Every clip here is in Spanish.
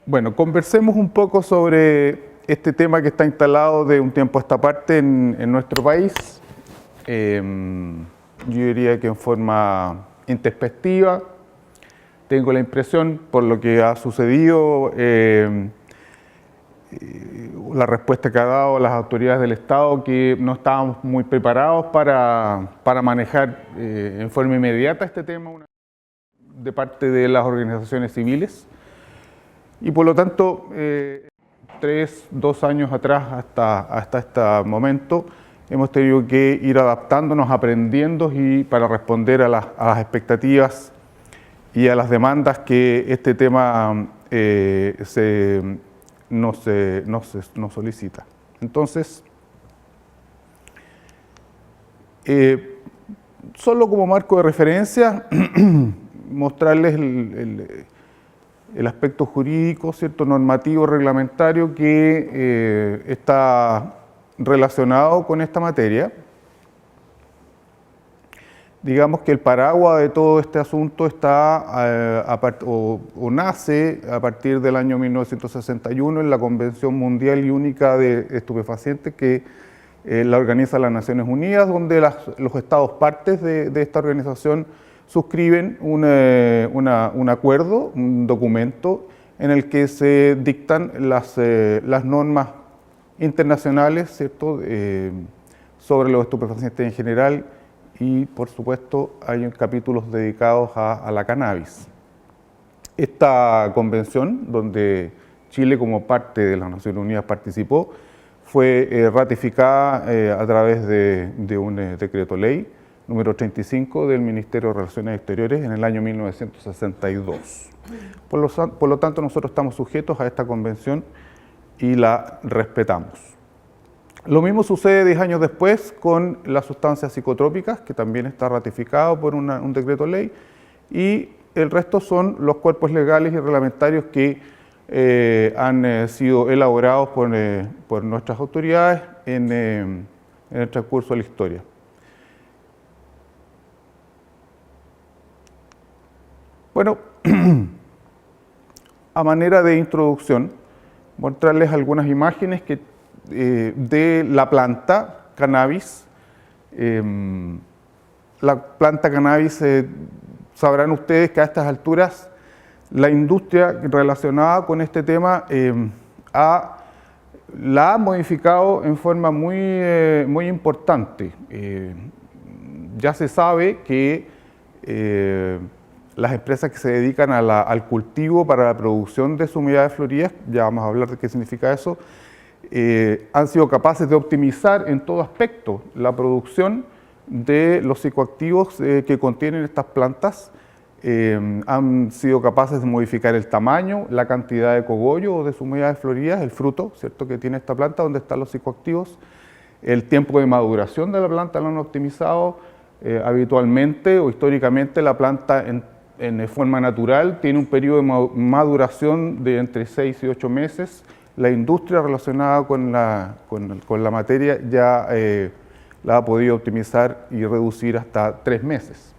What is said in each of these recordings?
Bueno, conversemos un poco sobre este tema que está instalado de un tiempo a esta parte en nuestro país. Yo diría que en forma introspectiva. Tengo la impresión, por lo que ha sucedido, la respuesta que ha dado las autoridades del Estado, que no estábamos muy preparados para manejar en forma inmediata este tema de parte de las organizaciones civiles. Y por lo tanto, 2 años atrás hasta este momento, hemos tenido que ir adaptándonos, aprendiendo y para responder a las expectativas y a las demandas que este tema nos solicita. Entonces, solo como marco de referencia, mostrarles el aspecto jurídico, cierto, normativo, reglamentario que está relacionado con esta materia. Digamos que el paraguas de todo este asunto está nace a partir del año 1961 en la Convención Mundial y Única de Estupefacientes que la organiza las Naciones Unidas, donde los estados partes de esta organización suscriben un acuerdo, un documento en el que se dictan las normas internacionales, ¿cierto?, sobre los estupefacientes en general, y por supuesto hay capítulos dedicados a la cannabis. Esta convención, donde Chile como parte de las Naciones Unidas participó, fue ratificada a través de un decreto ley número 35 del Ministerio de Relaciones Exteriores en el año 1962. Por lo tanto, nosotros estamos sujetos a esta convención y la respetamos. Lo mismo sucede 10 años después con las sustancias psicotrópicas, que también está ratificado por un decreto ley, y el resto son los cuerpos legales y reglamentarios que han sido elaborados por nuestras autoridades en el transcurso de la historia. Bueno, a manera de introducción, mostrarles algunas imágenes de la planta cannabis. La planta cannabis, sabrán ustedes que a estas alturas la industria relacionada con este tema la ha modificado en forma muy importante. Ya se sabe que las empresas que se dedican al cultivo para la producción de sumidades floridas, ya vamos a hablar de qué significa eso, han sido capaces de optimizar en todo aspecto la producción de los psicoactivos que contienen estas plantas. Han sido capaces de modificar el tamaño, la cantidad de cogollo o de sumidades floridas, el fruto, ¿cierto?, que tiene esta planta, donde están los psicoactivos. El tiempo de maduración de la planta lo han optimizado. Habitualmente o históricamente la planta en forma natural tiene un periodo de maduración de entre 6 y 8 meses. La industria relacionada con la materia ya la ha podido optimizar y reducir hasta 3 meses.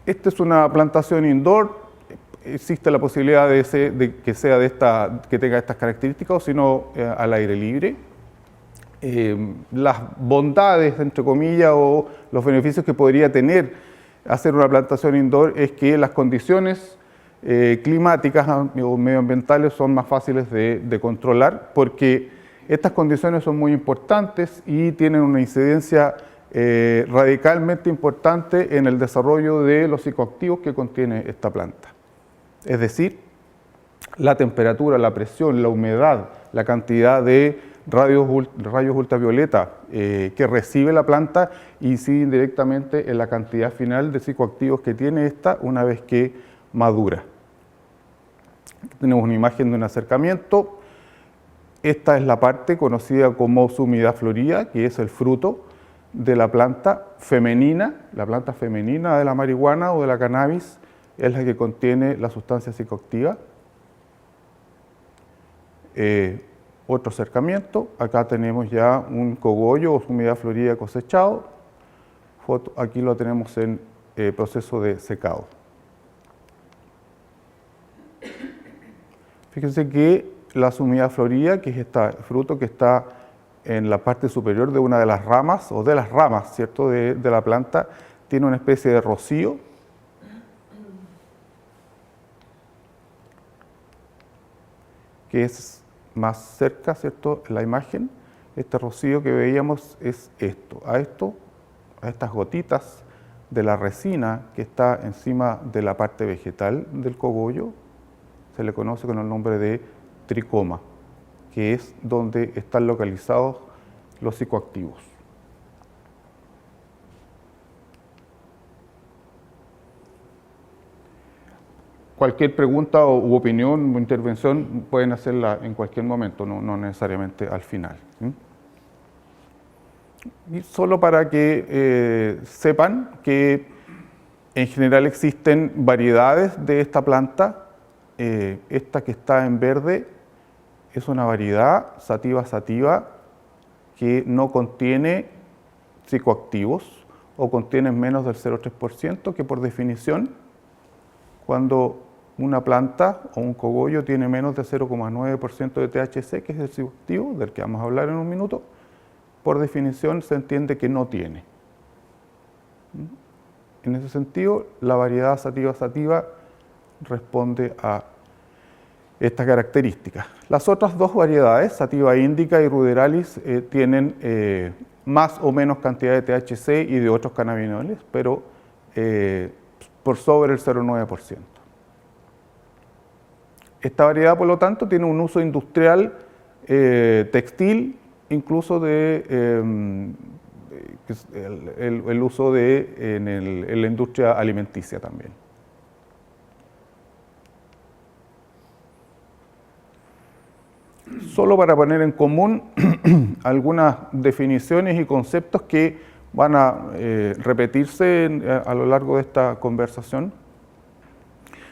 Esta es una plantación indoor. Existe la posibilidad de que tenga estas características, o si no, al aire libre. Las bondades, entre comillas, o los beneficios que podría tener hacer una plantación indoor es que las condiciones climáticas o medioambientales son más fáciles de controlar, porque estas condiciones son muy importantes y tienen una incidencia radicalmente importante en el desarrollo de los psicoactivos que contiene esta planta. Es decir, la temperatura, la presión, la humedad, la cantidad de rayos ultravioleta que recibe la planta inciden directamente en la cantidad final de psicoactivos que tiene esta una vez que madura. Tenemos una imagen de un acercamiento. Esta es la parte conocida como sumidad florida, que es el fruto de la planta femenina. La planta femenina de la marihuana o de la cannabis es la que contiene la sustancia psicoactiva. Otro acercamiento, acá tenemos ya un cogollo o sumidad florida cosechado. Aquí lo tenemos en proceso de secado. Fíjense que la Sumida florida, que es este fruto que está en la parte superior de una de las ramas, o de las ramas, ¿cierto?, de la planta, tiene una especie de rocío. Que es más cerca, ¿cierto?, la imagen. Este rocío que veíamos es esto. A estas gotitas de la resina que está encima de la parte vegetal del cogollo, se le conoce con el nombre de tricoma, que es donde están localizados los psicoactivos. Cualquier pregunta u opinión o intervención pueden hacerla en cualquier momento, no necesariamente al final. Y solo para que sepan que en general existen variedades de esta planta. Esta que está en verde es una variedad sativa sativa que no contiene psicoactivos o contiene menos del 0,3%, que por definición, cuando una planta o un cogollo tiene menos de 0,9% de THC, que es el psicoactivo, del que vamos a hablar en un minuto, por definición se entiende que no tiene. En ese sentido, la variedad sativa sativa responde a estas características. Las otras dos variedades, Sativa indica y Ruderalis, tienen más o menos cantidad de THC y de otros cannabinoides, pero por sobre el 0,9%. Esta variedad, por lo tanto, tiene un uso industrial, textil, incluso de el uso en la industria alimenticia también. Solo para poner en común algunas definiciones y conceptos que van a repetirse a lo largo de esta conversación.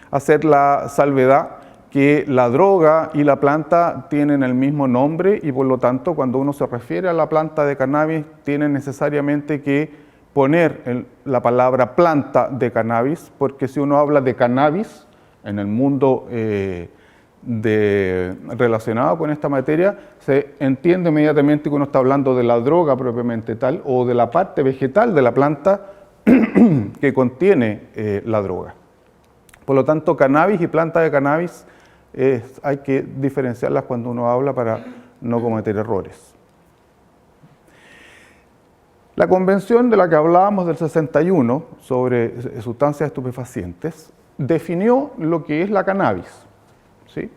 Hacer la salvedad que la droga y la planta tienen el mismo nombre y por lo tanto cuando uno se refiere a la planta de cannabis tiene necesariamente que poner la palabra planta de cannabis, porque si uno habla de cannabis en el mundo relacionado con esta materia, se entiende inmediatamente que uno está hablando de la droga propiamente tal o de la parte vegetal de la planta que contiene la droga. Por lo tanto, cannabis y planta de cannabis hay que diferenciarlas cuando uno habla para no cometer errores. La convención de la que hablábamos del 61 sobre sustancias estupefacientes definió lo que es la cannabis. ¿Sí?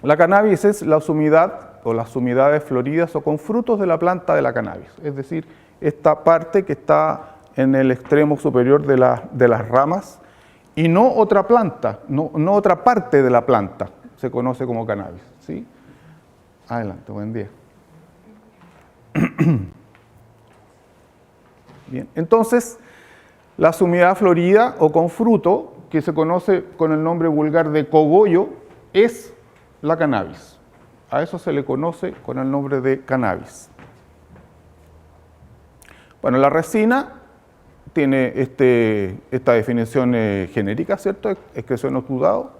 La cannabis es la sumidad o las sumidades floridas o con frutos de la planta de la cannabis, es decir, esta parte que está en el extremo superior de las ramas y no otra planta, no otra parte de la planta, se conoce como cannabis. ¿Sí? Adelante, buen día. Bien, entonces, la sumidad florida o con fruto, que se conoce con el nombre vulgar de cogollo, es la cannabis. A eso se le conoce con el nombre de cannabis. Bueno, la resina tiene esta definición genérica, ¿cierto? Excreción oxidado,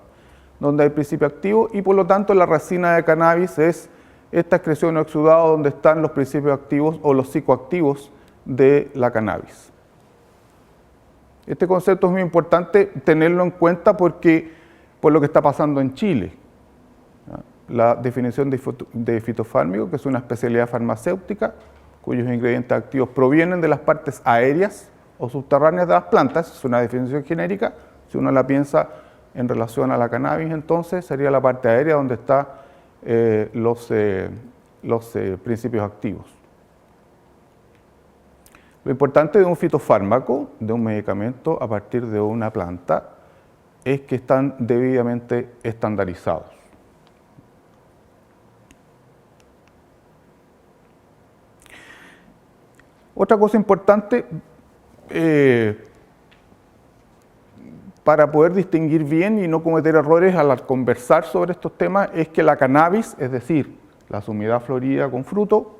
donde hay principio activo, y por lo tanto la resina de cannabis es esta excreción oxidado donde están los principios activos o los psicoactivos de la cannabis. Este concepto es muy importante tenerlo en cuenta porque por lo que está pasando en Chile. La definición de fitofármaco, que es una especialidad farmacéutica cuyos ingredientes activos provienen de las partes aéreas o subterráneas de las plantas, es una definición genérica. Si uno la piensa en relación a la cannabis, entonces sería la parte aérea donde están los principios activos. Lo importante de un fitofármaco, de un medicamento a partir de una planta, es que están debidamente estandarizados. Otra cosa importante para poder distinguir bien y no cometer errores al conversar sobre estos temas es que la cannabis, es decir, la sumidad florida con fruto,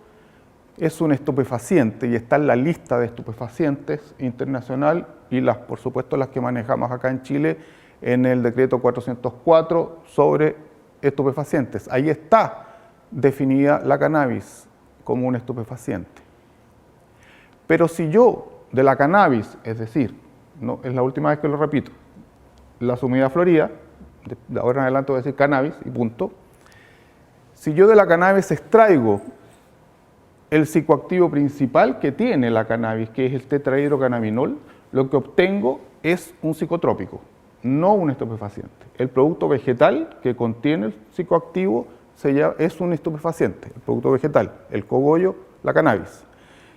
es un estupefaciente y está en la lista de estupefacientes internacional y por supuesto las que manejamos acá en Chile en el decreto 404 sobre estupefacientes. Ahí está definida la cannabis como un estupefaciente. Pero si yo de la cannabis, es decir, no, es la última vez que lo repito, la sumida florida, de ahora en adelante voy a decir cannabis y punto. Si yo de la cannabis extraigo el psicoactivo principal que tiene la cannabis, que es el tetrahidrocannabinol, lo que obtengo es un psicotrópico, no un estupefaciente. El producto vegetal que contiene el psicoactivo es un estupefaciente, el producto vegetal, el cogollo, la cannabis.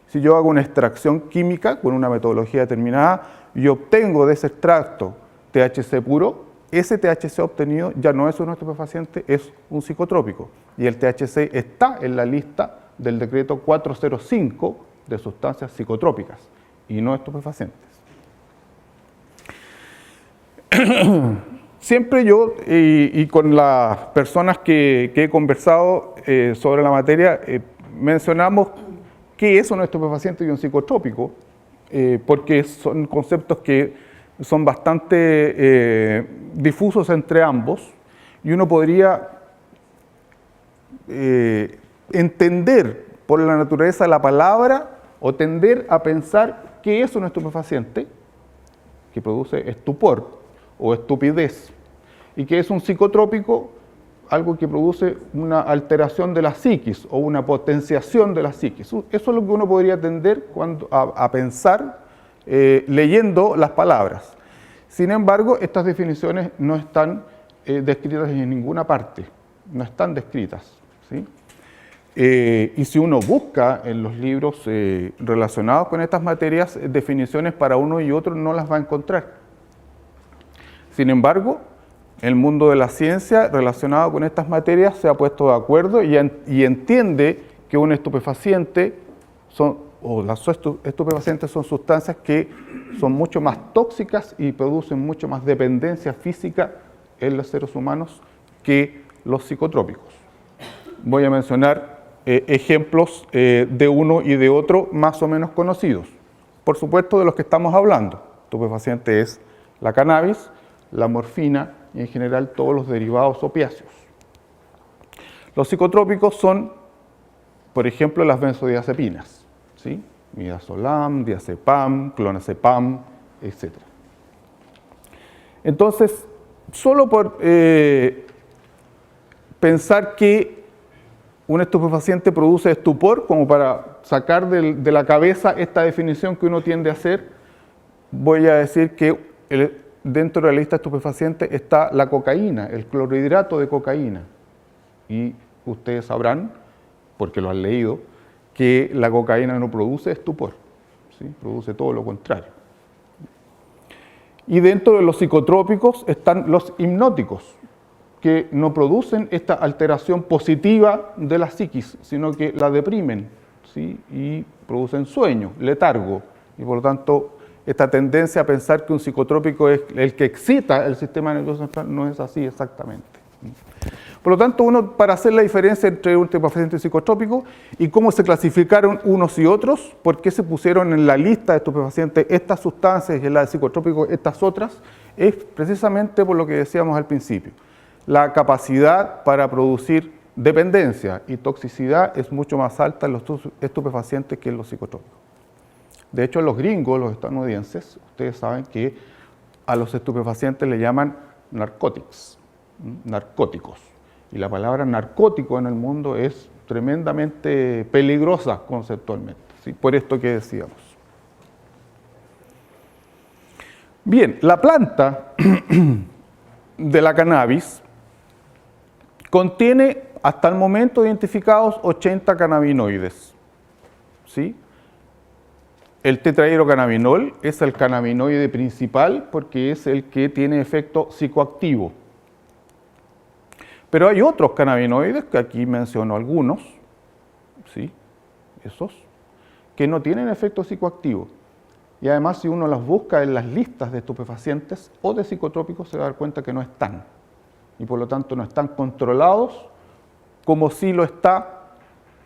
Si yo hago una extracción química con una metodología determinada y obtengo de ese extracto THC puro, ese THC obtenido ya no es un estupefaciente, es un psicotrópico. Y el THC está en la lista del decreto 405 de sustancias psicotrópicas y no estupefacientes. Siempre yo, y con las personas que he conversado sobre la materia, mencionamos qué es un estupefaciente y un psicotrópico, porque son conceptos que son bastante difusos entre ambos, y uno podría entender por la naturaleza de la palabra o tender a pensar qué es un estupefaciente, que produce estupor o estupidez, y qué es un psicotrópico, algo que produce una alteración de la psiquis o una potenciación de la psiquis. Eso es lo que uno podría tender a pensar leyendo las palabras. Sin embargo, estas definiciones no están descritas en ninguna parte, no están descritas, ¿sí? Y si uno busca en los libros relacionados con estas materias, definiciones para uno y otro no las va a encontrar. Sin embargo, el mundo de la ciencia relacionado con estas materias se ha puesto de acuerdo y entiende que un estupefaciente las estupefacientes son sustancias que son mucho más tóxicas y producen mucho más dependencia física en los seres humanos que los psicotrópicos. Voy a mencionar ejemplos de uno y de otro más o menos conocidos. Por supuesto, de los que estamos hablando. Estupefaciente es la cannabis, la morfina y en general todos los derivados opiáceos. Los psicotrópicos son, por ejemplo, las benzodiazepinas, ¿sí? Midazolam, diazepam, clonazepam, etc. Entonces, solo por pensar que un estupefaciente produce estupor, como para sacar de la cabeza esta definición que uno tiende a hacer, voy a decir que dentro de la lista de estupefacientes está la cocaína, el clorhidrato de cocaína. Y ustedes sabrán, porque lo han leído, que la cocaína no produce estupor, ¿sí? Produce todo lo contrario. Y dentro de los psicotrópicos están los hipnóticos, que no producen esta alteración positiva de la psiquis, sino que la deprimen, ¿sí? Y producen sueño, letargo, y por lo tanto esta tendencia a pensar que un psicotrópico es el que excita el sistema nervioso central no es así exactamente. Por lo tanto, uno, para hacer la diferencia entre un estupefaciente y psicotrópico y cómo se clasificaron unos y otros, por qué se pusieron en la lista de estupefacientes estas sustancias y en la de psicotrópicos estas otras, es precisamente por lo que decíamos al principio. La capacidad para producir dependencia y toxicidad es mucho más alta en los estupefacientes que en los psicotrópicos. De hecho, los gringos, los estadounidenses, ustedes saben que a los estupefacientes le llaman narcóticos. Y la palabra narcótico en el mundo es tremendamente peligrosa conceptualmente, ¿sí? Por esto que decíamos. Bien, la planta de la cannabis contiene hasta el momento identificados 80 cannabinoides, ¿sí? El tetrahidrocannabinol es el cannabinoide principal porque es el que tiene efecto psicoactivo. Pero hay otros cannabinoides, que aquí menciono algunos, ¿sí? Esos, que no tienen efecto psicoactivo. Y además, si uno los busca en las listas de estupefacientes o de psicotrópicos, se va a dar cuenta que no están. Y por lo tanto no están controlados como si lo está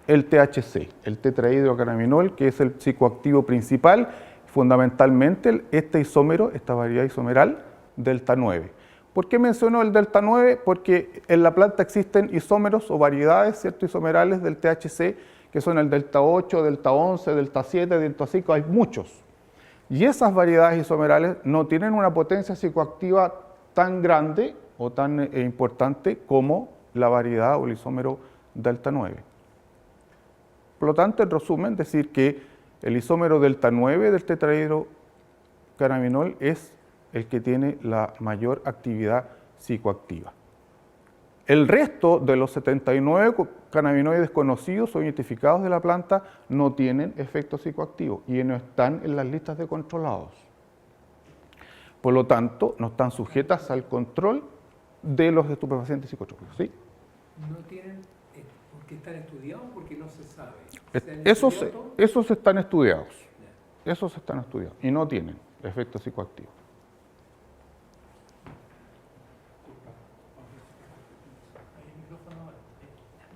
el THC, el tetrahidrocannabinol, que es el psicoactivo principal, fundamentalmente este isómero, esta variedad isomeral, delta 9. ¿Por qué menciono el delta 9? Porque en la planta existen isómeros o variedades, ¿cierto?, isomerales del THC, que son el delta 8, delta 11, delta 7, delta 5, hay muchos. Y esas variedades isomerales no tienen una potencia psicoactiva tan grande o tan importante como la variedad o el isómero delta 9. Por lo tanto, en resumen, decir que el isómero delta 9 del tetrahidrocannabinol es el que tiene la mayor actividad psicoactiva. El resto de los 79 cannabinoides conocidos o identificados de la planta no tienen efecto psicoactivo y no están en las listas de controlados. Por lo tanto, no están sujetas al control de los estupefacientes psicotrópicos. ¿Sí? No tienen, porque están estudiados, porque no se sabe. Esos están estudiados. Esos están estudiados y no tienen efecto psicoactivo.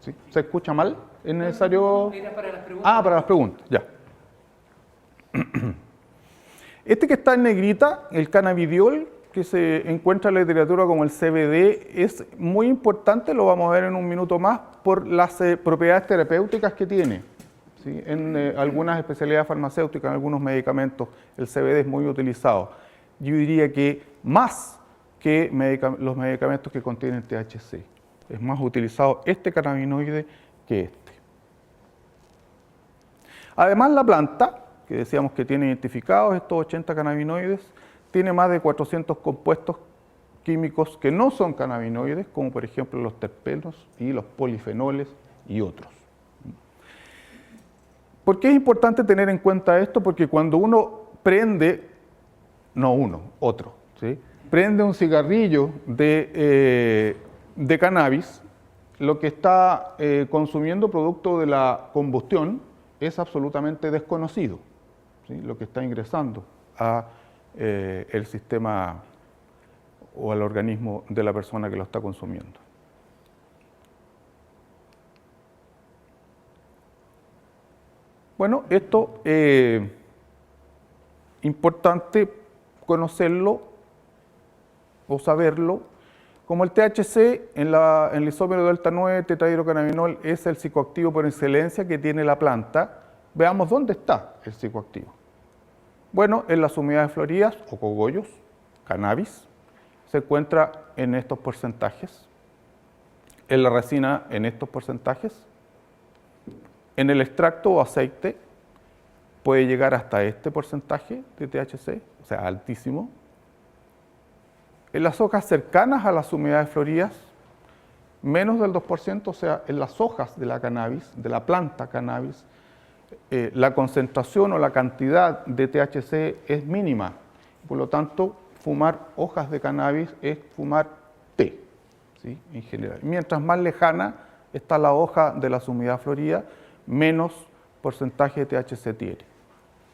¿Sí? ¿Se escucha mal? ¿Es necesario? Era para las preguntas. Ah, para las preguntas, ya. Este que está en negrita, el cannabidiol, que se encuentra en la literatura como el CBD, es muy importante, lo vamos a ver en un minuto más, por las propiedades terapéuticas que tiene. ¿Sí? En algunas especialidades farmacéuticas, en algunos medicamentos, el CBD es muy utilizado. Yo diría que más que los medicamentos que contienen THC. Es más utilizado este cannabinoide que este. Además, la planta, que decíamos que tiene identificados estos 80 cannabinoides, tiene más de 400 compuestos químicos que no son cannabinoides, como por ejemplo los terpenos y los polifenoles y otros. ¿Por qué es importante tener en cuenta esto? Porque cuando uno prende, otro, ¿sí?, prende un cigarrillo de cannabis, lo que está consumiendo producto de la combustión es absolutamente desconocido, ¿sí?, lo que está ingresando a el sistema o al organismo de la persona que lo está consumiendo. Bueno, esto es importante conocerlo o saberlo. Como el THC en el isómero delta 9 tetrahidrocannabinol es el psicoactivo por excelencia que tiene la planta, veamos dónde está el psicoactivo. Bueno, en las humedades floridas o cogollos, cannabis, se encuentra en estos porcentajes, en la resina en estos porcentajes, en el extracto o aceite puede llegar hasta este porcentaje de THC, o sea, altísimo. En las hojas cercanas a las humedades floridas, menos del 2%, o sea, en las hojas de la cannabis, de la planta cannabis, la concentración o la cantidad de THC es mínima. Por lo tanto, fumar hojas de cannabis es fumar té, ¿sí?, en general. Mientras más lejana está la hoja de las humedades floridas, menos porcentaje de THC tiene.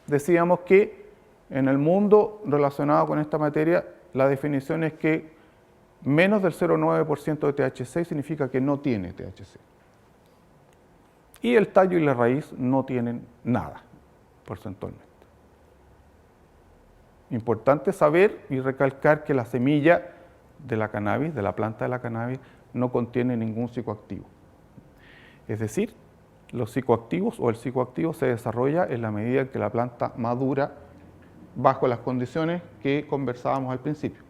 Decíamos que en el mundo relacionado con esta materia, la definición es que menos del 0,9% de THC significa que no tiene THC. Y el tallo y la raíz no tienen nada, porcentualmente. Importante saber y recalcar que la semilla de la cannabis, de la planta de la cannabis, no contiene ningún psicoactivo. Es decir, los psicoactivos o el psicoactivo se desarrolla en la medida en que la planta madura bajo las condiciones que conversábamos al principio,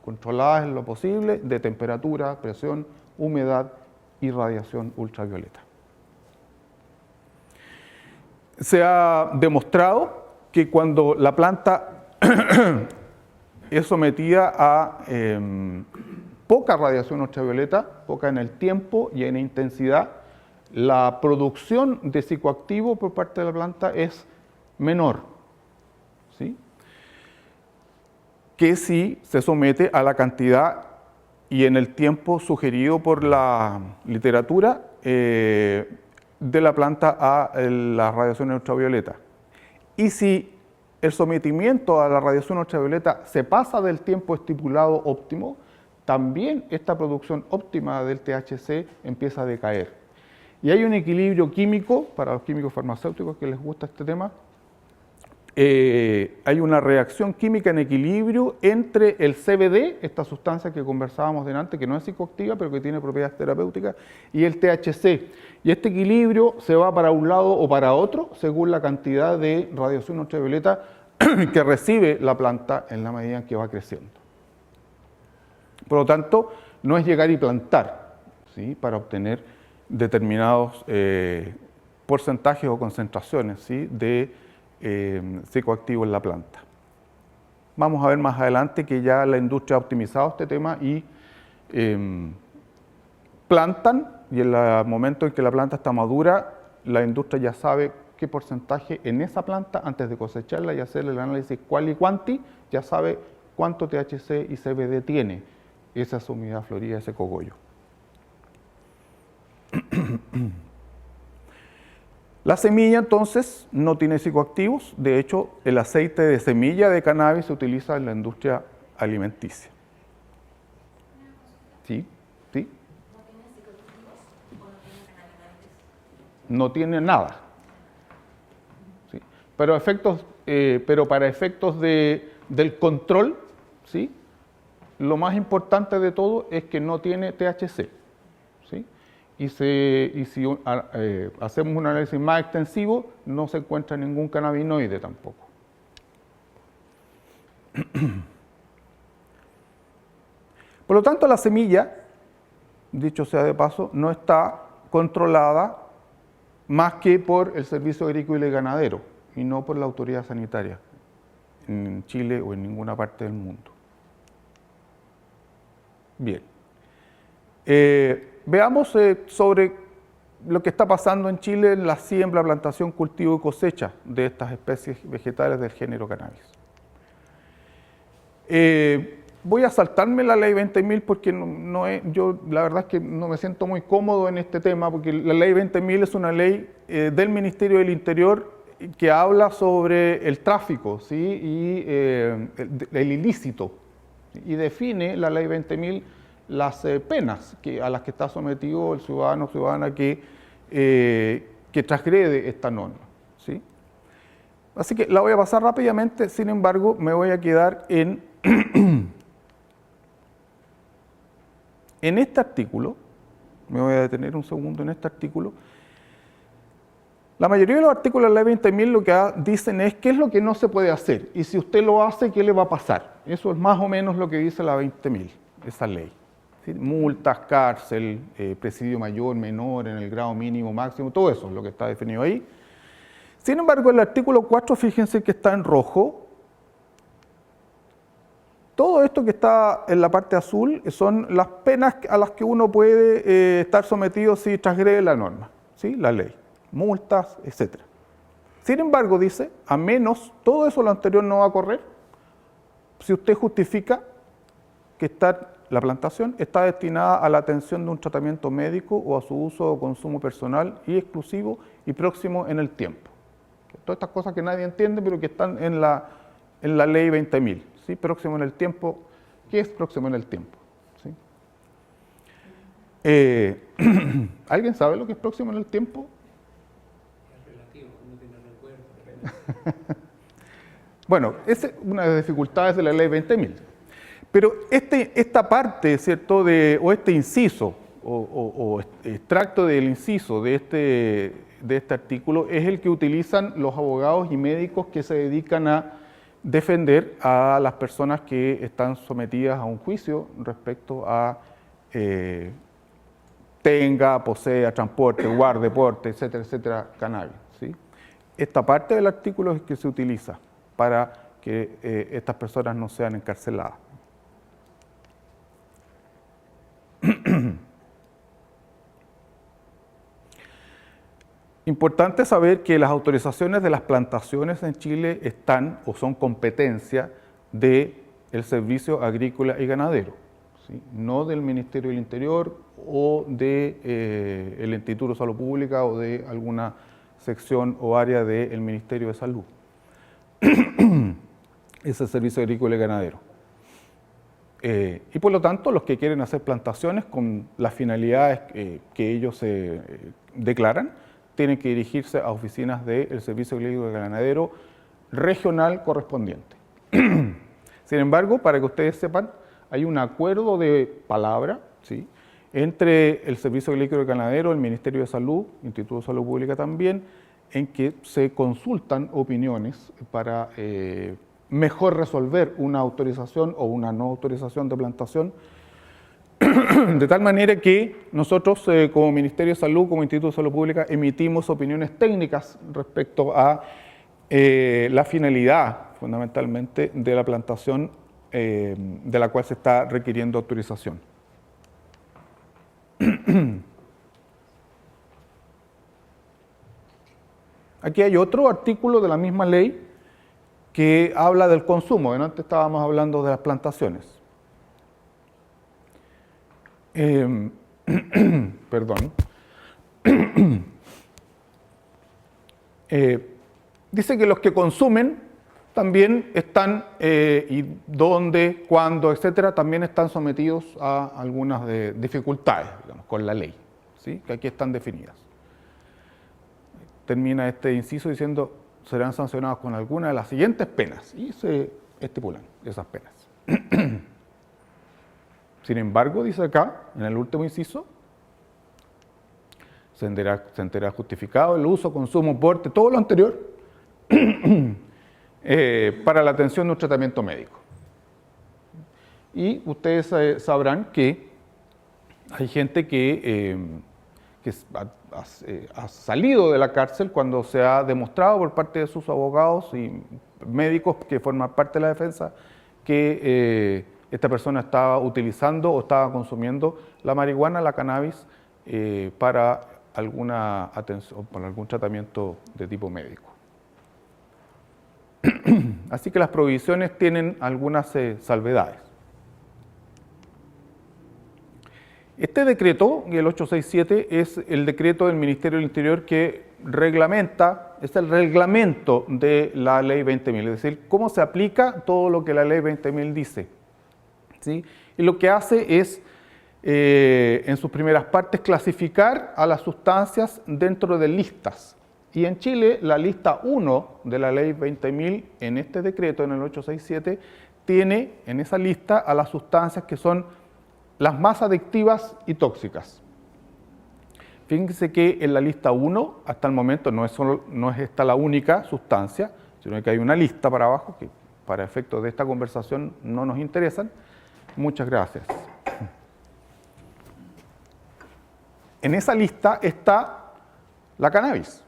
controladas en lo posible de temperatura, presión, humedad y radiación ultravioleta. Se ha demostrado que cuando la planta es sometida a poca radiación ultravioleta, poca en el tiempo y en intensidad, la producción de psicoactivo por parte de la planta es menor, ¿sí?, que si se somete a la cantidad y en el tiempo sugerido por la literatura de la planta a la radiación ultravioleta. Y si el sometimiento a la radiación ultravioleta se pasa del tiempo estipulado óptimo, también esta producción óptima del THC empieza a decaer. Y hay un equilibrio químico, para los químicos farmacéuticos que les gusta este tema, hay una reacción química en equilibrio entre el CBD, esta sustancia que conversábamos delante, que no es psicoactiva, pero que tiene propiedades terapéuticas, y el THC. Y este equilibrio se va para un lado o para otro, según la cantidad de radiación ultravioleta que recibe la planta en la medida en que va creciendo. Por lo tanto, no es llegar y plantar, ¿sí?, para obtener determinados porcentajes o concentraciones, ¿sí?, de psicoactivo en la planta. Vamos a ver más adelante que ya la industria ha optimizado este tema y plantan, y en el momento en que la planta está madura, la industria ya sabe qué porcentaje en esa planta, antes de cosecharla y hacerle el análisis quali y quanti, ya sabe cuánto THC y CBD tiene esa sumida florida, ese cogollo. La semilla entonces no tiene psicoactivos, de hecho el aceite de semilla de cannabis se utiliza en la industria alimenticia. ¿Sí? ¿Sí? ¿No tiene psicoactivos o no tiene cannabinoides? No tiene nada. ¿Sí? Pero para efectos del control, ¿sí?, lo más importante de todo es que no tiene THC. ¿Sí? Y si hacemos un análisis más extensivo, no se encuentra ningún cannabinoide tampoco. Por lo tanto, la semilla, dicho sea de paso, no está controlada más que por el Servicio Agrícola y Ganadero y no por la autoridad sanitaria en Chile o en ninguna parte del mundo. Bien. Veamos sobre lo que está pasando en Chile en la siembra, plantación, cultivo y cosecha de estas especies vegetales del género cannabis. Voy a saltarme la ley 20.000 porque yo la verdad es que no me siento muy cómodo en este tema, porque la ley 20.000 es una ley del Ministerio del Interior que habla sobre el tráfico, ¿sí?, y el ilícito, y define la ley 20.000 las penas a las que está sometido el ciudadano o ciudadana que transgrede esta norma, ¿sí? Así que la voy a pasar rápidamente, sin embargo, me voy a quedar en este artículo, me voy a detener un segundo en este artículo. La mayoría de los artículos de la ley 20.000 lo que dicen es qué es lo que no se puede hacer, y si usted lo hace, ¿qué le va a pasar? Eso es más o menos lo que dice la 20.000, esa ley. ¿Sí? Multas, cárcel, presidio mayor, menor, en el grado mínimo, máximo, todo eso es lo que está definido ahí. Sin embargo, el artículo 4, fíjense que está en rojo. Todo esto que está en la parte azul son las penas a las que uno puede estar sometido si transgrede la norma, ¿sí?, la ley, multas, etc. Sin embargo, dice, a menos, todo eso lo anterior no va a correr, si usted justifica que la plantación está destinada a la atención de un tratamiento médico o a su uso o consumo personal y exclusivo y próximo en el tiempo. Todas estas cosas que nadie entiende, pero que están en la ley 20.000. ¿Sí? Próximo en el tiempo. ¿Qué es próximo en el tiempo? ¿Sí? ¿Alguien sabe lo que es próximo en el tiempo? Es relativo, uno tiene recuerdo. Bueno, esa es una de las dificultades de la ley 20.000. Pero esta parte, ¿cierto?, o este inciso, o extracto del inciso de este artículo, es el que utilizan los abogados y médicos que se dedican a defender a las personas que están sometidas a un juicio respecto a tenga, posea, transporte, guarde, porte, etcétera, etcétera, cannabis, ¿sí? Esta parte del artículo es que se utiliza para que estas personas no sean encarceladas. Importante saber que las autorizaciones de las plantaciones en Chile están o son competencia del Servicio Agrícola y Ganadero, ¿sí?, no del Ministerio del Interior o del Instituto de Salud Pública o de alguna sección o área del Ministerio de Salud. Es el Servicio Agrícola y Ganadero. Y por lo tanto, los que quieren hacer plantaciones con las finalidades que ellos declaran, tienen que dirigirse a oficinas del Servicio Agrícola y Ganadero regional correspondiente. Sin embargo, para que ustedes sepan, hay un acuerdo de palabra, ¿sí?, entre el Servicio Agrícola y Ganadero, el Ministerio de Salud, Instituto de Salud Pública también, en que se consultan opiniones para mejor resolver una autorización o una no autorización de plantación, de tal manera que nosotros como Ministerio de Salud, como Instituto de Salud Pública, emitimos opiniones técnicas respecto a la finalidad, fundamentalmente, de la plantación de la cual se está requiriendo autorización. Aquí hay otro artículo de la misma ley que habla del consumo. Antes estábamos hablando de las plantaciones. Perdón. Dice que los que consumen también están, y dónde, cuándo, etcétera, también están sometidos a algunas dificultades, digamos, con la ley, ¿sí?, que aquí están definidas. Termina este inciso diciendo: serán sancionados con alguna de las siguientes penas, y se estipulan esas penas. Sin embargo, dice acá, en el último inciso, se entenderá justificado el uso, consumo, porte, todo lo anterior, para la atención de un tratamiento médico. Y ustedes sabrán que hay gente que ha salido de la cárcel cuando se ha demostrado por parte de sus abogados y médicos que forman parte de la defensa que esta persona estaba utilizando o estaba consumiendo la marihuana, la cannabis, para alguna atención, para algún tratamiento de tipo médico. Así que las prohibiciones tienen algunas salvedades. Este decreto, el 867, es el decreto del Ministerio del Interior que reglamenta, es el reglamento de la Ley 20.000, es decir, cómo se aplica todo lo que la Ley 20.000 dice, ¿sí? Y lo que hace es, en sus primeras partes, clasificar a las sustancias dentro de listas. Y en Chile, la lista 1 de la Ley 20.000, en este decreto, en el 867, tiene en esa lista a las sustancias que son las más adictivas y tóxicas. Fíjense que en la lista 1, hasta el momento, no es esta la única sustancia, sino que hay una lista para abajo que para efectos de esta conversación no nos interesan. Muchas gracias. En esa lista está la cannabis,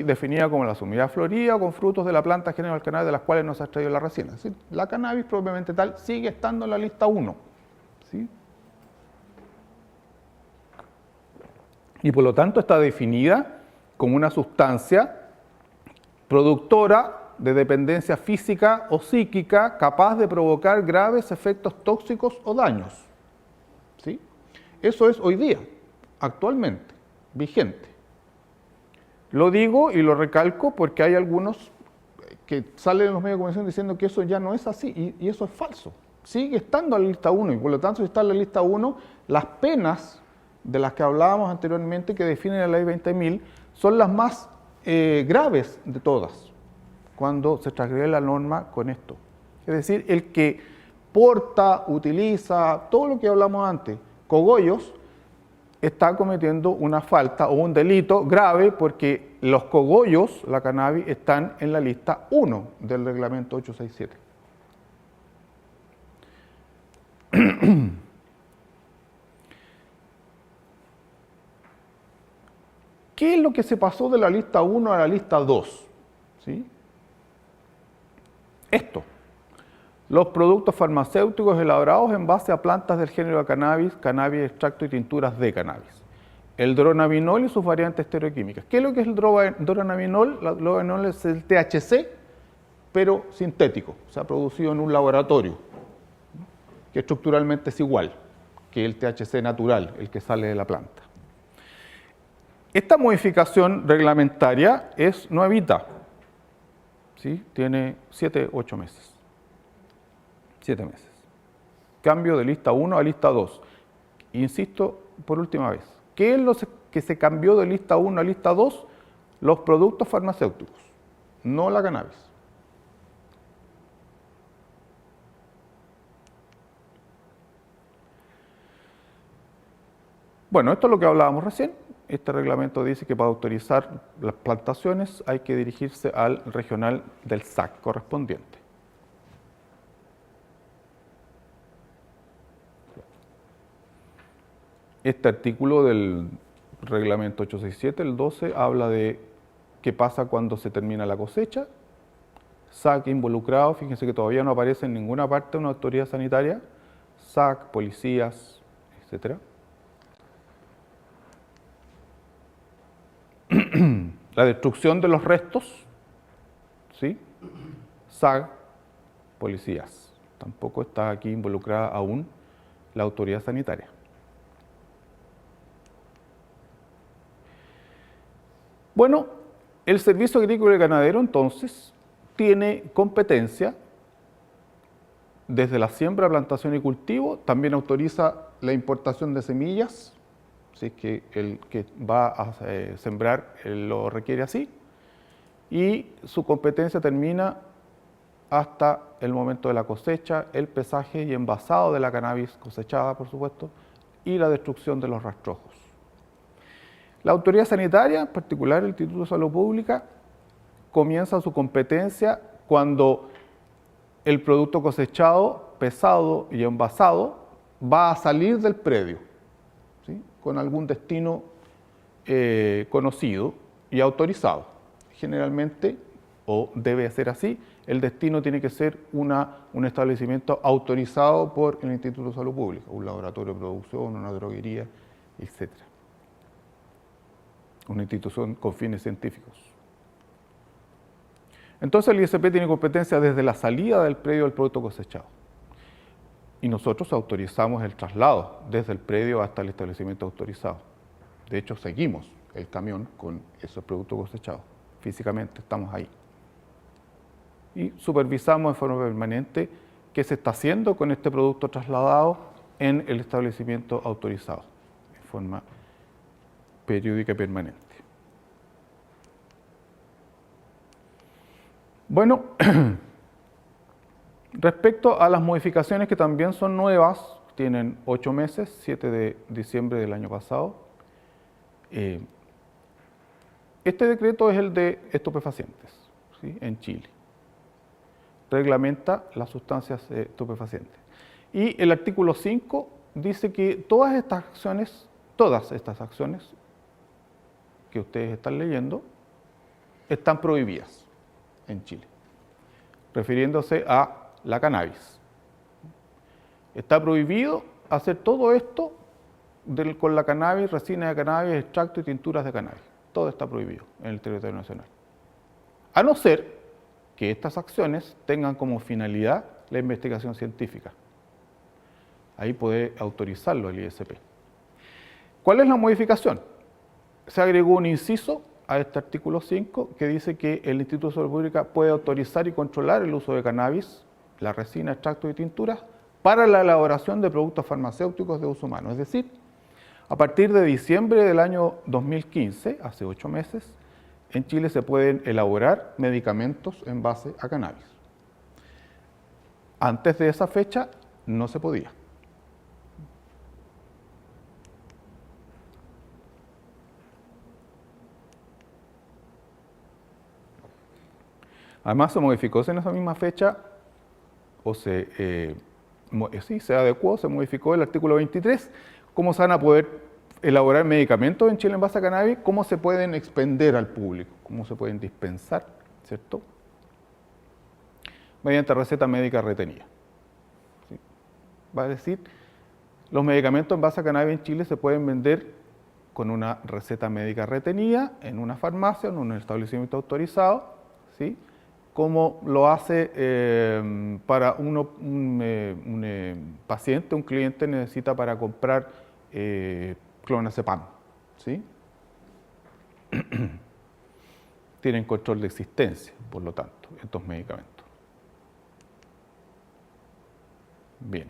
definida como la sumidad florida con frutos de la planta género del cannabis de las cuales no se ha extraído la resina. ¿Sí? La cannabis propiamente tal sigue estando en la lista 1. ¿Sí? Y por lo tanto está definida como una sustancia productora de dependencia física o psíquica capaz de provocar graves efectos tóxicos o daños. ¿Sí? Eso es hoy día, actualmente, vigente. Lo digo y lo recalco porque hay algunos que salen en los medios de comunicación diciendo que eso ya no es así, y eso es falso. Sigue estando en la lista 1, y por lo tanto, si está en la lista 1, las penas de las que hablábamos anteriormente que define la Ley 20.000 son las más graves de todas, cuando se transgrede la norma con esto. Es decir, el que porta, utiliza, todo lo que hablamos antes, cogollos, está cometiendo una falta o un delito grave porque los cogollos, la cannabis, están en la lista 1 del reglamento 867. ¿Qué es lo que se pasó de la lista 1 a la lista 2? ¿Sí? Esto. Los productos farmacéuticos elaborados en base a plantas del género de cannabis, cannabis, extracto y tinturas de cannabis. El dronabinol y sus variantes estereoquímicas. ¿Qué es lo que es el dronabinol? El dronabinol es el THC, pero sintético. Se ha producido en un laboratorio, que estructuralmente es igual que el THC natural, el que sale de la planta. Esta modificación reglamentaria es nuevita. ¿Sí? Tiene 7-8 meses. 7 meses. Cambio de lista 1 a lista 2. Insisto por última vez. ¿Qué es lo que se cambió de lista 1 a lista 2? Los productos farmacéuticos. no la cannabis. Bueno, esto es lo que hablábamos recién. Este reglamento dice que para autorizar las plantaciones hay que dirigirse al regional del SAC correspondiente. Este artículo del reglamento 867, el 12, habla de qué pasa cuando se termina la cosecha. SAC involucrado, fíjense que todavía no aparece en ninguna parte una autoridad sanitaria. SAC, policías, etcétera. La destrucción de los restos, ¿sí? SAG, policías. Tampoco está aquí involucrada aún la autoridad sanitaria. Bueno, el Servicio Agrícola y Ganadero entonces tiene competencia desde la siembra, plantación y cultivo, también autoriza la importación de semillas, si es que el que va a sembrar lo requiere así, y su competencia termina hasta el momento de la cosecha, el pesaje y envasado de la cannabis cosechada, por supuesto, y la destrucción de los rastrojos. La autoridad sanitaria, en particular el Instituto de Salud Pública, comienza su competencia cuando el producto cosechado, pesado y envasado va a salir del predio, ¿sí? Con algún destino conocido y autorizado. Generalmente, o debe ser así, el destino tiene que ser un establecimiento autorizado por el Instituto de Salud Pública, un laboratorio de producción, una droguería, etc. Una institución con fines científicos. Entonces el ISP tiene competencia desde la salida del predio del producto cosechado. Y nosotros autorizamos el traslado desde el predio hasta el establecimiento autorizado. De hecho, seguimos el camión con esos productos cosechados. Físicamente estamos ahí. Y supervisamos de forma permanente qué se está haciendo con este producto trasladado en el establecimiento autorizado, de forma periódica y permanente. Bueno, respecto a las modificaciones que también son nuevas, tienen 8 meses, 7 de diciembre del año pasado. Este decreto es el de estupefacientes, ¿sí? En Chile. Reglamenta las sustancias estupefacientes. Y el artículo 5 dice que todas estas acciones que ustedes están leyendo están prohibidas en Chile, refiriéndose a la cannabis. Está prohibido hacer todo esto con la cannabis, resina de cannabis, extracto y tinturas de cannabis. Todo está prohibido en el territorio nacional. A no ser que estas acciones tengan como finalidad la investigación científica. Ahí puede autorizarlo el ISP. ¿Cuál es la modificación? Se agregó un inciso a este artículo 5 que dice que el Instituto de Salud Pública puede autorizar y controlar el uso de cannabis, la resina, extractos y tinturas para la elaboración de productos farmacéuticos de uso humano. Es decir, a partir de diciembre del año 2015, hace 8 meses, en Chile se pueden elaborar medicamentos en base a cannabis. Antes de esa fecha no se podía. Además se modificó en esa misma fecha, o se adecuó, se modificó el artículo 23, cómo se van a poder elaborar medicamentos en Chile en base a cannabis, cómo se pueden expender al público, cómo se pueden dispensar, ¿cierto? Mediante receta médica retenida. ¿Sí? Va a decir, los medicamentos en base a cannabis en Chile se pueden vender con una receta médica retenida en una farmacia, en un establecimiento autorizado, ¿sí? Como lo hace para un paciente, un cliente necesita para comprar clonazepam, ¿sí? Tienen control de existencia, por lo tanto, estos medicamentos. Bien.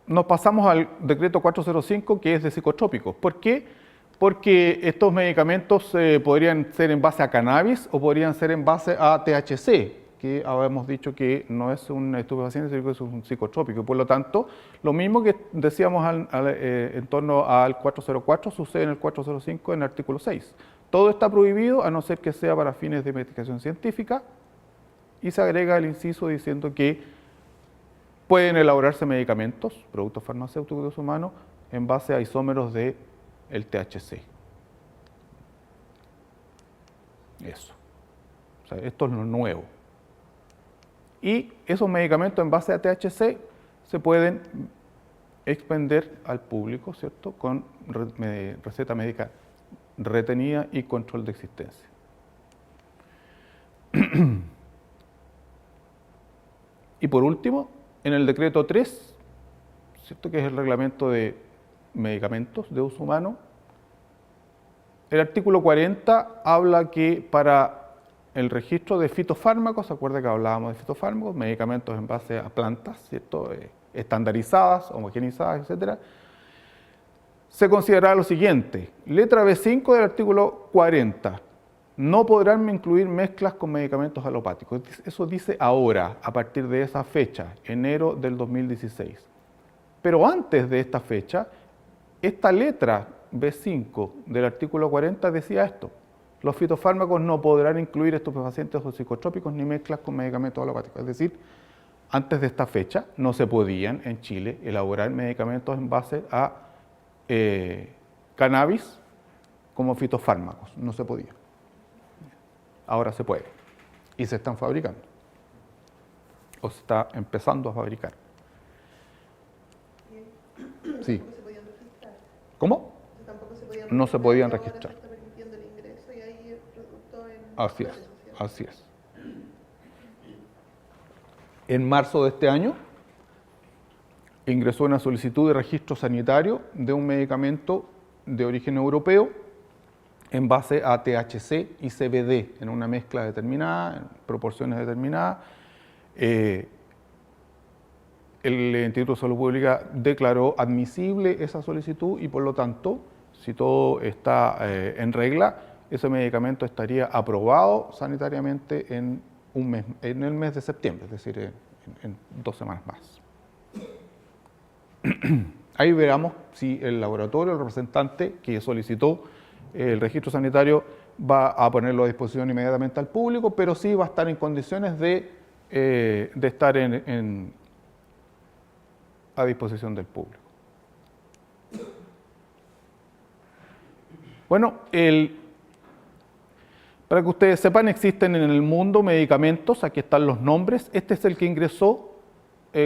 nos pasamos al decreto 405, que es de psicotrópicos. ¿Por qué? Porque estos medicamentos podrían ser en base a cannabis o podrían ser en base a THC, que habíamos dicho que no es un estupefaciente, sino que es un psicotrópico. Por lo tanto, lo mismo que decíamos en torno al 404 sucede en el 405 en el artículo 6. Todo está prohibido a no ser que sea para fines de investigación científica, y se agrega el inciso diciendo que pueden elaborarse medicamentos, productos farmacéuticos de uso humano, en base a isómeros de el THC. Eso. O sea, esto es lo nuevo. Y esos medicamentos en base a THC se pueden expender al público, ¿cierto? Con receta médica retenida y control de existencia. Y por último, en el decreto 3, ¿cierto? Que es el reglamento de medicamentos de uso humano, el artículo 40 habla que para el registro de fitofármacos, ¿se acuerda que hablábamos de fitofármacos? Medicamentos en base a plantas, ¿cierto? Estandarizadas, homogenizadas, etc. Se considerará lo siguiente: letra B5 del artículo 40. No podrán incluir mezclas con medicamentos alopáticos. Eso dice ahora, a partir de esa fecha, enero del 2016. Pero antes de esta fecha, esta letra B5 del artículo 40 decía esto: los fitofármacos no podrán incluir estupefacientes o psicotrópicos ni mezclas con medicamentos alopáticos. Es decir, antes de esta fecha no se podían en Chile elaborar medicamentos en base a cannabis como fitofármacos. No se podía. Ahora se puede. Y se están fabricando. O se está empezando a fabricar. Sí. ¿Tampoco se podían registrar? ¿Cómo? Tampoco se podían No se podían ahora registrar. se está permitiendo el ingreso y ahí el producto en Así redes es, sociales. así es. En marzo de este año ingresó una solicitud de registro sanitario de un medicamento de origen europeo en base a THC y CBD en una mezcla determinada, en proporciones determinadas. El Instituto de Salud Pública declaró admisible esa solicitud y por lo tanto, si todo está en regla, ese medicamento estaría aprobado sanitariamente en el mes de septiembre, es decir, en 2 semanas más. Ahí veamos si el laboratorio, el representante que solicitó el registro sanitario, va a ponerlo a disposición inmediatamente al público, pero sí va a estar en condiciones de estar a disposición del público. Bueno, para que ustedes sepan, existen en el mundo medicamentos, aquí están los nombres. Este es el que ingresó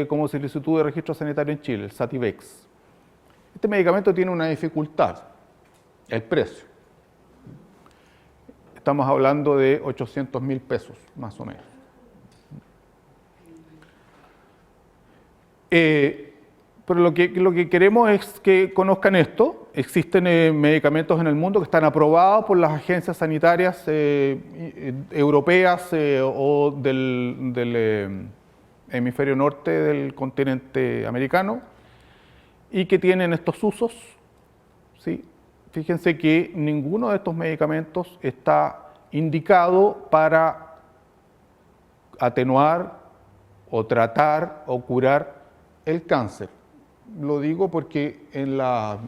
como solicitud de registro sanitario en Chile, el Sativex. Este medicamento tiene una dificultad, el precio. Estamos hablando de 800.000 pesos, más o menos. Pero lo que queremos es que conozcan esto. Existen medicamentos en el mundo que están aprobados por las agencias sanitarias europeas o del hemisferio norte del continente americano y que tienen estos usos, ¿sí? Fíjense que ninguno de estos medicamentos está indicado para atenuar o tratar o curar el cáncer. Lo digo porque en la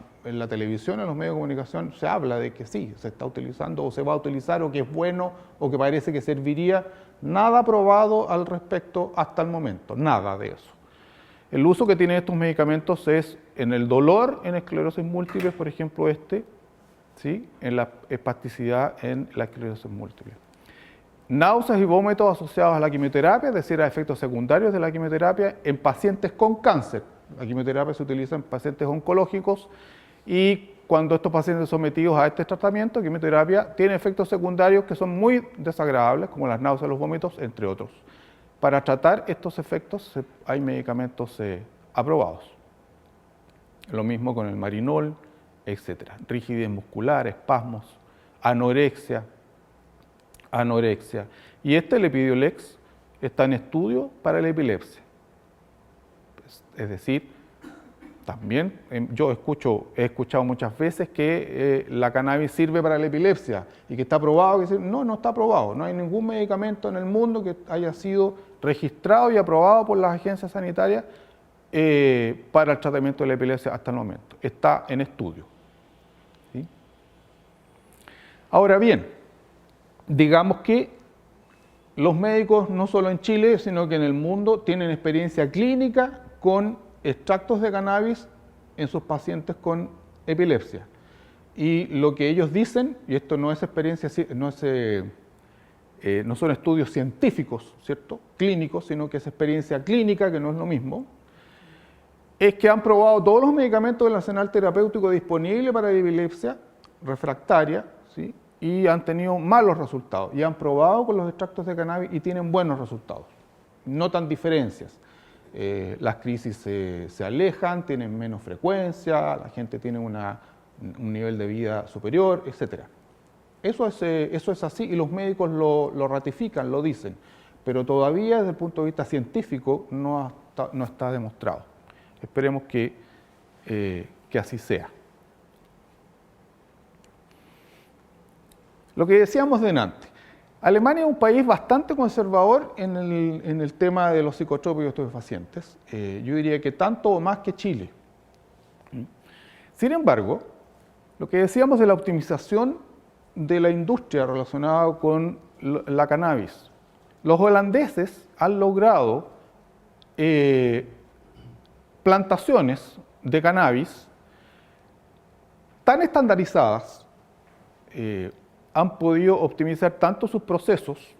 televisión, en los medios de comunicación, se habla de que sí, se está utilizando o se va a utilizar o que es bueno o que parece que serviría. Nada probado al respecto hasta el momento, nada de eso. El uso que tienen estos medicamentos es en el dolor, en esclerosis múltiple, por ejemplo ¿sí? En la espasticidad en la esclerosis múltiple. Náuseas y vómitos asociados a la quimioterapia, es decir, a efectos secundarios de la quimioterapia en pacientes con cáncer. La quimioterapia se utiliza en pacientes oncológicos y cuando estos pacientes son sometidos a este tratamiento, quimioterapia, tiene efectos secundarios que son muy desagradables, como las náuseas, los vómitos, entre otros. Para tratar estos efectos hay medicamentos aprobados. Lo mismo con el marinol, etc. Rigidez muscular, espasmos, anorexia. Y el Epidiolex está en estudio para la epilepsia. Es decir, También yo he escuchado muchas veces que la cannabis sirve para la epilepsia y que está probado. No está probado. No hay ningún medicamento en el mundo que haya sido registrado y aprobado por las agencias sanitarias para el tratamiento de la epilepsia hasta el momento. Está en estudio. ¿Sí? Ahora bien, digamos que los médicos, no solo en Chile, sino que en el mundo, tienen experiencia clínica con extractos de cannabis en sus pacientes con epilepsia. Y lo que ellos dicen, y esto no es experiencia, no son estudios científicos, ¿cierto? Clínicos, sino que es experiencia clínica, que no es lo mismo, es que han probado todos los medicamentos del arsenal terapéutico disponible para la epilepsia refractaria, ¿sí? Y han tenido malos resultados. Y han probado con los extractos de cannabis y tienen buenos resultados. Notan diferencias. Las crisis se alejan, tienen menos frecuencia, la gente tiene un nivel de vida superior, etc. Eso es así y los médicos lo ratifican, lo dicen, pero todavía desde el punto de vista científico no está demostrado. Esperemos que así sea. Lo que decíamos delante. Alemania es un país bastante conservador en el tema de los psicotrópicos estupefacientes. Yo diría que tanto o más que Chile. Sin embargo, lo que decíamos de la optimización de la industria relacionada con la cannabis. Los holandeses han logrado plantaciones de cannabis tan estandarizadas, han podido optimizar tanto sus procesos,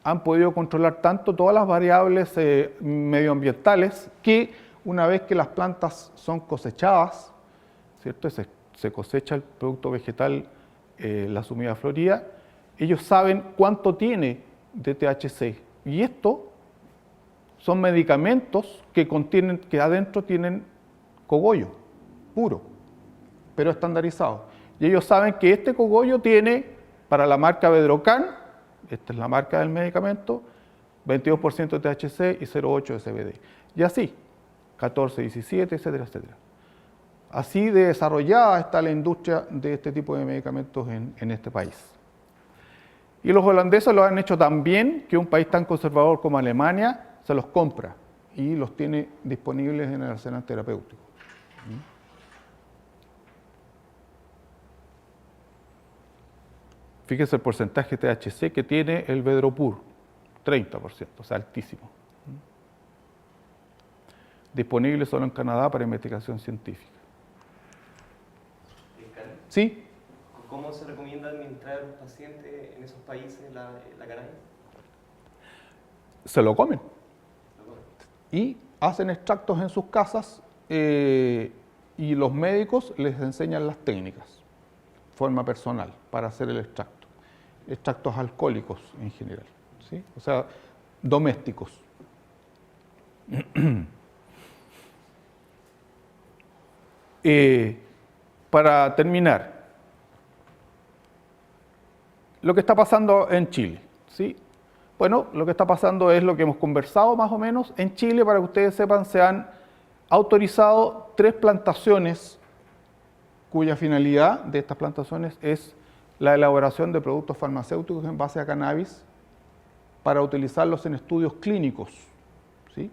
han podido controlar tanto todas las variables medioambientales, que una vez que las plantas son cosechadas, ¿cierto? Se cosecha el producto vegetal, la sumida florida, ellos saben cuánto tiene de THC. Y esto son medicamentos que adentro tienen cogollo puro, pero estandarizado. Y ellos saben que este cogollo tiene, para la marca Bedrocan, esta es la marca del medicamento, 22% de THC y 0,8 de CBD. Y así, 14, 17, etcétera, etcétera. Así de desarrollada está la industria de este tipo de medicamentos en este país. Y los holandeses lo han hecho tan bien que un país tan conservador como Alemania se los compra y los tiene disponibles en el arsenal terapéutico. Fíjese el porcentaje de THC que tiene el Bedropur, 30%, o sea, altísimo. Disponible solo en Canadá para investigación científica. ¿Sí? ¿Cómo se recomienda administrar a los pacientes en esos países la cannabis? Se lo comen. Y hacen extractos en sus casas y los médicos les enseñan las técnicas, forma personal, para hacer el extracto. Extractos alcohólicos en general, ¿sí? O sea, domésticos. Para terminar, lo que está pasando en Chile, ¿sí? Bueno, lo que está pasando es lo que hemos conversado más o menos. En Chile, para que ustedes sepan, se han autorizado 3 plantaciones cuya finalidad de estas plantaciones es la elaboración de productos farmacéuticos en base a cannabis para utilizarlos en estudios clínicos, ¿sí?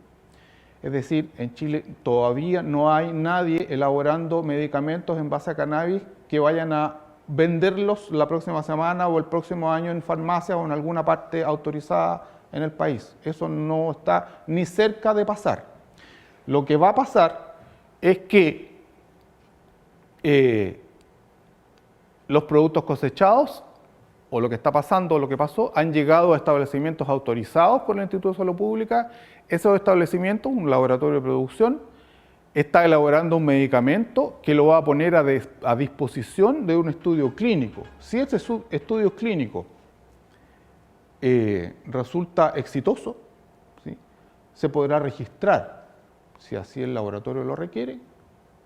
Es decir, en Chile todavía no hay nadie elaborando medicamentos en base a cannabis que vayan a venderlos la próxima semana o el próximo año en farmacia o en alguna parte autorizada en el país. Eso no está ni cerca de pasar. Lo que va a pasar es que los productos cosechados, o lo que está pasando, o lo que pasó, han llegado a establecimientos autorizados por el Instituto de Salud Pública. Esos establecimientos, un laboratorio de producción, está elaborando un medicamento que lo va a poner a disposición de un estudio clínico. Si ese estudio clínico resulta exitoso, ¿sí?, se podrá registrar, si así el laboratorio lo requiere,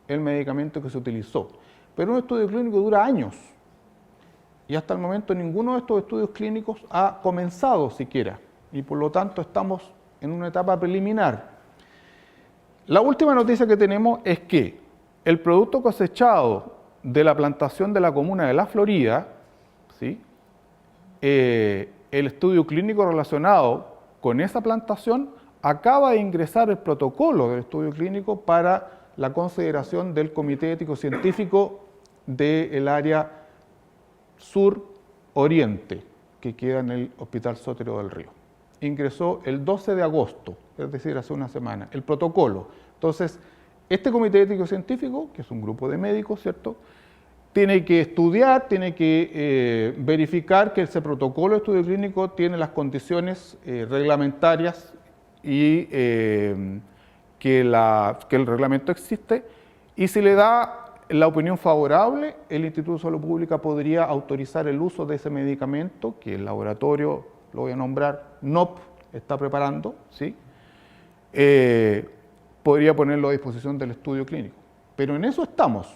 el medicamento que se utilizó. Pero un estudio clínico dura años y hasta el momento ninguno de estos estudios clínicos ha comenzado siquiera y por lo tanto estamos en una etapa preliminar. La última noticia que tenemos es que el producto cosechado de la plantación de la comuna de La Florida, ¿sí? El estudio clínico relacionado con esa plantación acaba de ingresar el protocolo del estudio clínico para la consideración del Comité Ético Científico del área sur-oriente, que queda en el Hospital Sotero del Río. Ingresó el 12 de agosto, es decir, hace una semana, el protocolo. Entonces, este Comité Ético Científico, que es un grupo de médicos, ¿cierto?, tiene que estudiar, tiene que verificar que ese protocolo de estudio clínico tiene las condiciones reglamentarias y que el reglamento existe, y si le da la opinión favorable, el Instituto de Salud Pública podría autorizar el uso de ese medicamento que el laboratorio, lo voy a nombrar, NOP, está preparando, ¿sí? Podría ponerlo a disposición del estudio clínico. Pero en eso estamos.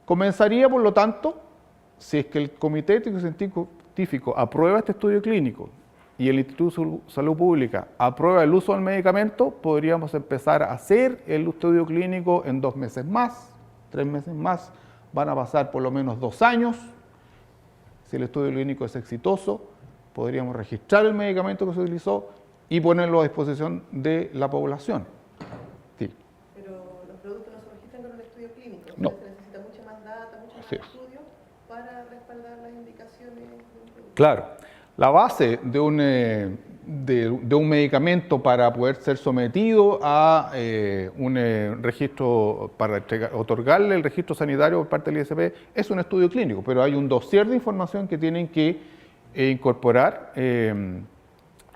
Comenzaría, por lo tanto, si es que el Comité Ético Científico aprueba este estudio clínico y el Instituto de Salud Pública aprueba el uso del medicamento, podríamos empezar a hacer el estudio clínico en 2 meses más, 3 meses más, van a pasar por lo menos 2 años. Si el estudio clínico es exitoso, podríamos registrar el medicamento que se utilizó y ponerlo a disposición de la población. Sí. Pero los productos no se registran con el estudio clínico. No. Se necesita mucha más data, mucho más Así es. estudio para respaldar las indicaciones de un producto. Claro, la base de un medicamento para poder ser sometido a un registro, para otorgarle el registro sanitario por parte del ISP, es un estudio clínico, pero hay un dossier de información que tienen que incorporar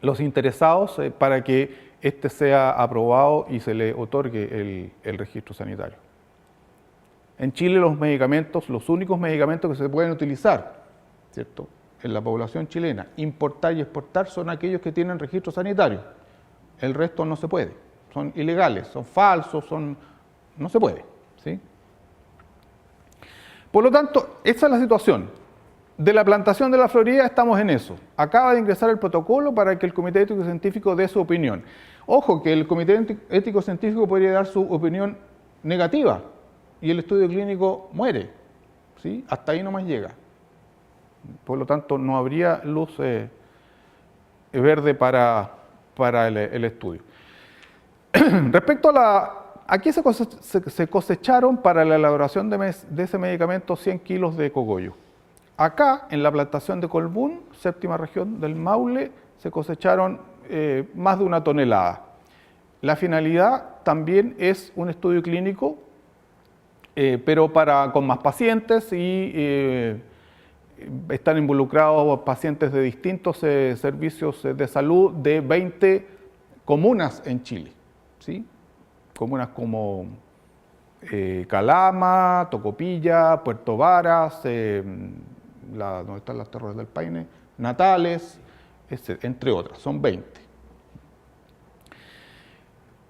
los interesados para que este sea aprobado y se le otorgue el registro sanitario. En Chile los medicamentos, los únicos medicamentos que se pueden utilizar, ¿cierto?, en la población chilena, importar y exportar, son aquellos que tienen registro sanitario. El resto no se puede, son ilegales, son falsos, no se puede, ¿sí? Por lo tanto, esa es la situación. De la plantación de la Florida estamos en eso. Acaba de ingresar el protocolo para que el Comité Ético Científico dé su opinión. Ojo que el Comité Ético Científico podría dar su opinión negativa y el estudio clínico muere, ¿sí? Hasta ahí nomás llega. Por lo tanto, no habría luz verde para el estudio. Respecto aquí se cosecharon para la elaboración de ese medicamento 100 kilos de cogollo. Acá, en la plantación de Colbún, séptima región del Maule, se cosecharon más de 1 tonelada. La finalidad también es un estudio clínico, pero con más pacientes y están involucrados pacientes de distintos servicios de salud de 20 comunas en Chile, ¿sí? Comunas como Calama, Tocopilla, Puerto Varas, donde están las Torres del Paine, Natales, entre otras, son 20.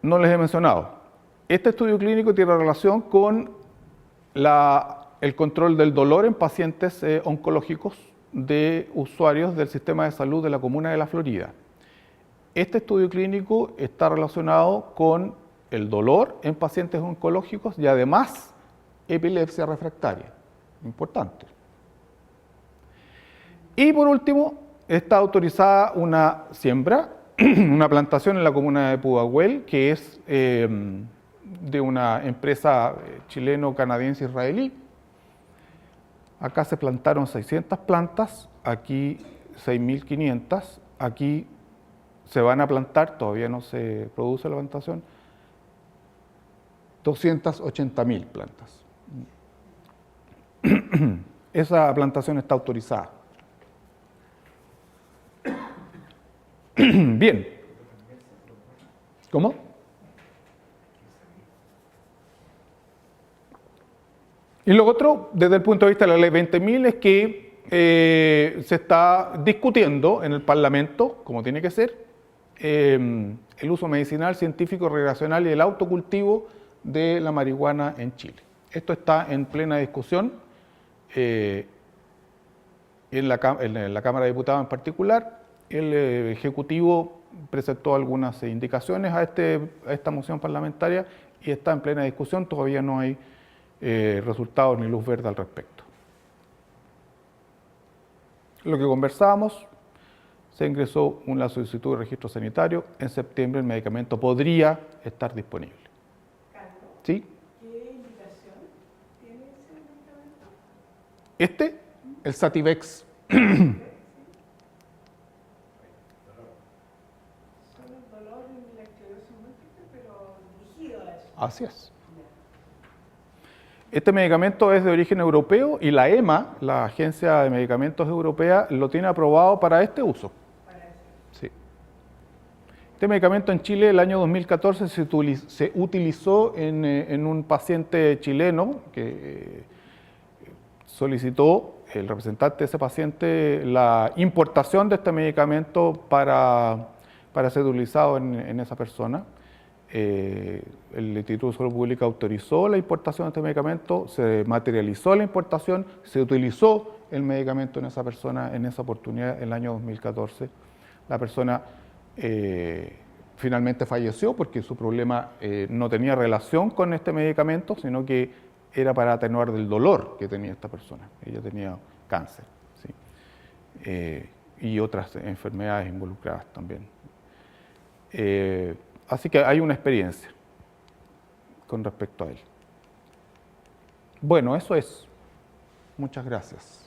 No les he mencionado, este estudio clínico tiene relación con el control del dolor en pacientes oncológicos de usuarios del sistema de salud de la comuna de La Florida. Este estudio clínico está relacionado con el dolor en pacientes oncológicos y además epilepsia refractaria, importante. Y por último, está autorizada una siembra, una plantación en la comuna de Pudahuel, que es de una empresa chileno-canadiense-israelí. Acá se plantaron 600 plantas, aquí 6.500, aquí se van a plantar, todavía no se produce la plantación, 280.000 plantas. Esa plantación está autorizada. Bien. ¿Cómo? Y lo otro, desde el punto de vista de la ley 20.000, es que se está discutiendo en el Parlamento, como tiene que ser, el uso medicinal, científico, recreacional y el autocultivo de la marihuana en Chile. Esto está en plena discusión en la Cámara de Diputados en particular. El Ejecutivo presentó algunas indicaciones a esta moción parlamentaria y está en plena discusión, todavía no hay resultados ni luz verde al respecto. Lo que conversamos, se ingresó una solicitud de registro sanitario, en septiembre el medicamento podría estar disponible. Carlos, ¿Sí? ¿qué indicación tiene ese medicamento? Este, el Sativex. Solo el dolor y la esclerosis múltiple, pero dirigido a eso. Así es. Este medicamento es de origen europeo y la EMA, la Agencia de Medicamentos Europea, lo tiene aprobado para este uso. Para eso. Sí. Este medicamento en Chile el año 2014 se utilizó en un paciente chileno que solicitó, el representante de ese paciente, la importación de este medicamento para ser utilizado en esa persona. El Instituto de Salud Pública autorizó la importación de este medicamento, se materializó la importación, se utilizó el medicamento en esa persona en esa oportunidad en el año 2014. La persona finalmente falleció porque su problema no tenía relación con este medicamento, sino que era para atenuar del dolor que tenía esta persona. Ella tenía cáncer, ¿sí? Y otras enfermedades involucradas también. Así que hay una experiencia con respecto a él. Bueno, eso es. Muchas gracias.